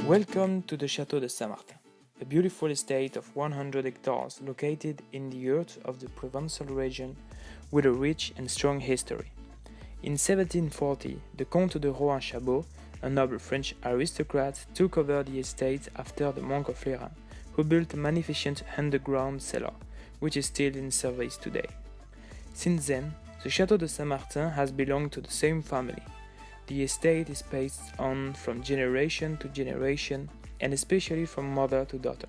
Welcome to the Château de Saint-Martin, a beautiful estate of 100 hectares located in the heart of the Provençal region with a rich and strong history. In 1740, the Comte de Rohan-Chabot, a noble French aristocrat, took over the estate after the Monk of Lérins, who built a magnificent underground cellar, which is still in service today. Since then, the Château de Saint-Martin has belonged to the same family. The estate is passed on from generation to generation, and especially from mother to daughter.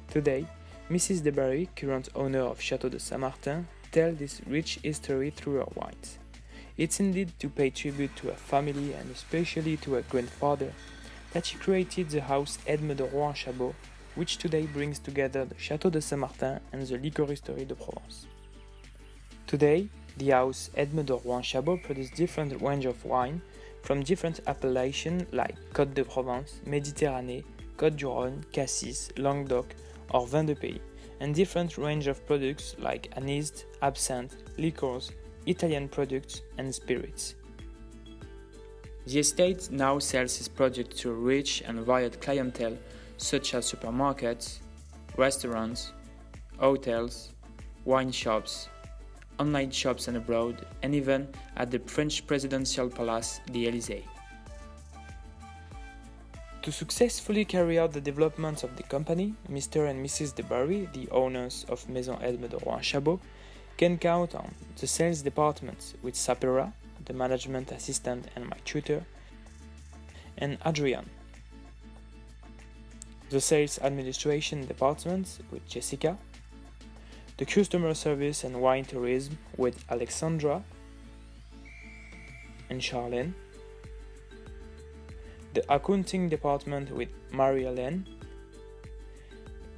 Today, Mrs. de Barry, current owner of Château de Saint-Martin, tells this rich history through her wines. It's indeed to pay tribute to her family and especially to her grandfather that she created the house Edme de Rohan-Chabot, which today brings together the Château de Saint-Martin and the Liquoristerie de Provence. Today, the house Edme de Rohan-Chabot produces different range of wine from different appellations like Côte de Provence, Méditerranée, Côte du Rhône, Cassis, Languedoc, or Vin de Pays, and different range of products like anise, absinthe, liqueurs, Italian products, and spirits. The estate now sells its products to a rich and varied clientele such as supermarkets, restaurants, hotels, wine shops, online shops and abroad, and even at the French presidential palace, the Élysée. To successfully carry out the development of the company, Mr. and Mrs. de Barry, the owners of Maison Edme de Rohan-Chabot, can count on the sales department with Sapera, the management assistant and my tutor, and Adrian. The sales administration department with Jessica, the customer service and wine tourism with Alexandra and Charlene, the accounting department with Marie-Hélène,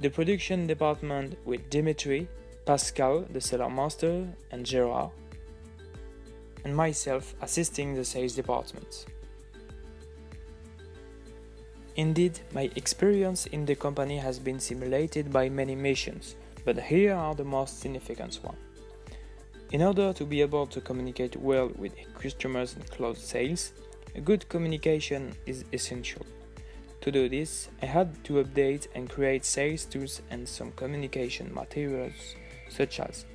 the production department with Dimitri, Pascal, the cellar master, and Gerard, and myself assisting the sales department. Indeed, my experience in the company has been simulated by many missions, but here are the most significant ones. In order to be able to communicate well with customers and close sales, a good communication is essential. To do this, I had to update and create sales tools and some communication materials, such as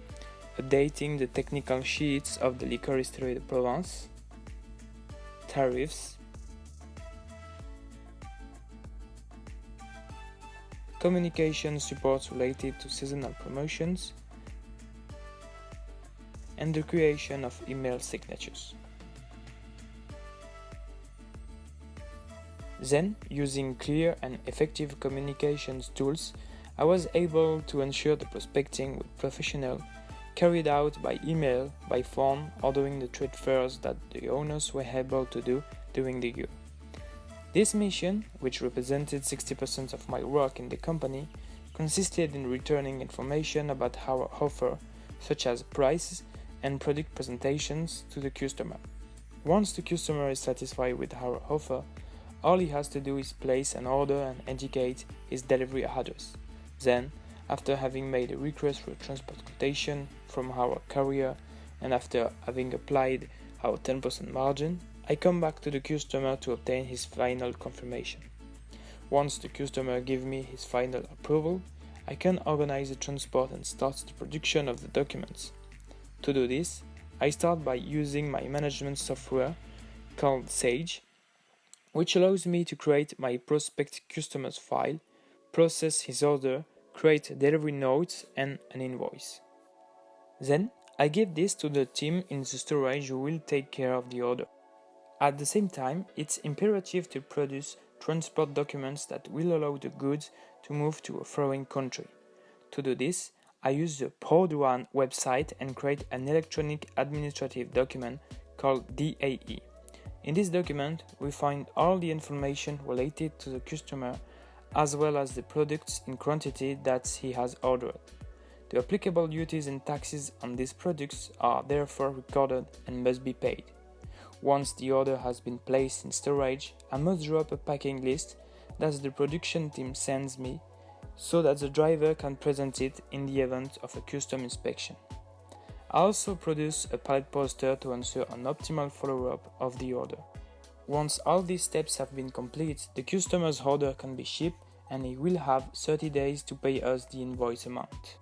updating the technical sheets of the Liquoristerie de Provence, tariffs, communication support related to seasonal promotions, and the creation of email signatures. Then, using clear and effective communications tools, I was able to ensure the prospecting with professionals carried out by email, by phone, or during the trade fairs that the owners were able to do during the year. This mission, which represented 60% of my work in the company, consisted in returning information about our offer, such as prices and product presentations, to the customer. Once the customer is satisfied with our offer, all he has to do is place an order and indicate his delivery address. Then, after having made a request for a transport quotation from our carrier and after having applied our 10% margin, I come back to the customer to obtain his final confirmation. Once the customer gives me his final approval, I can organize the transport and start the production of the documents. To do this, I start by using my management software called Sage, which allows me to create my prospect customer's file, process his order, create delivery notes and an invoice. Then, I give this to the team in the storage who will take care of the order. At the same time, it's imperative to produce transport documents that will allow the goods to move to a foreign country. To do this, I use the ProDouane website and create an electronic administrative document called DAE. In this document, we find all the information related to the customer as well as the products in quantity that he has ordered. The applicable duties and taxes on these products are therefore recorded and must be paid. Once the order has been placed in storage, I must draw up a packing list that the production team sends me so that the driver can present it in the event of a custom inspection. I also produce a pallet poster to ensure an optimal follow-up of the order. Once all these steps have been complete, the customer's order can be shipped and he will have 30 days to pay us the invoice amount.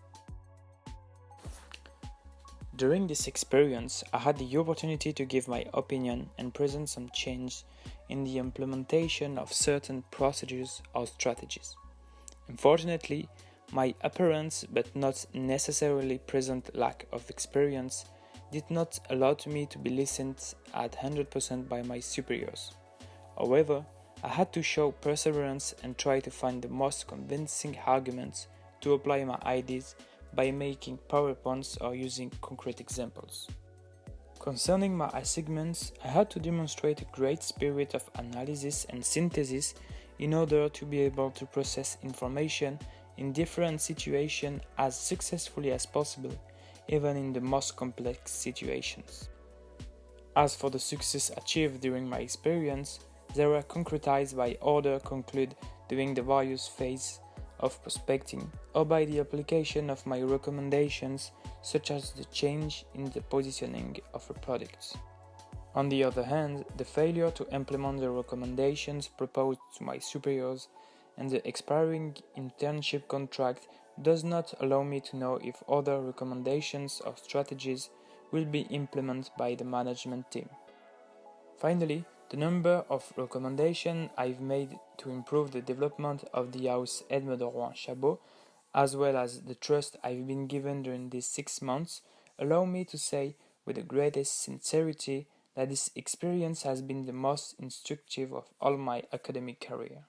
During this experience, I had the opportunity to give my opinion and present some change in the implementation of certain procedures or strategies. Unfortunately, my apparent but not necessarily present lack of experience did not allow me to be listened at 100% by my superiors. However, I had to show perseverance and try to find the most convincing arguments to apply my ideas by making PowerPoints or using concrete examples. Concerning my assignments, I had to demonstrate a great spirit of analysis and synthesis in order to be able to process information in different situations as successfully as possible, even in the most complex situations. As for the success achieved during my experience, they were concretized by order concluded during the various phases of prospecting or by the application of my recommendations, such as the change in the positioning of a product. On the other hand, the failure to implement the recommendations proposed to my superiors and the expiring internship contract does not allow me to know if other recommendations or strategies will be implemented by the management team. Finally, the number of recommendations I've made to improve the development of the house Edme de Rouen Chabot, as well as the trust I've been given during these 6 months, allow me to say with the greatest sincerity that this experience has been the most instructive of all my academic career.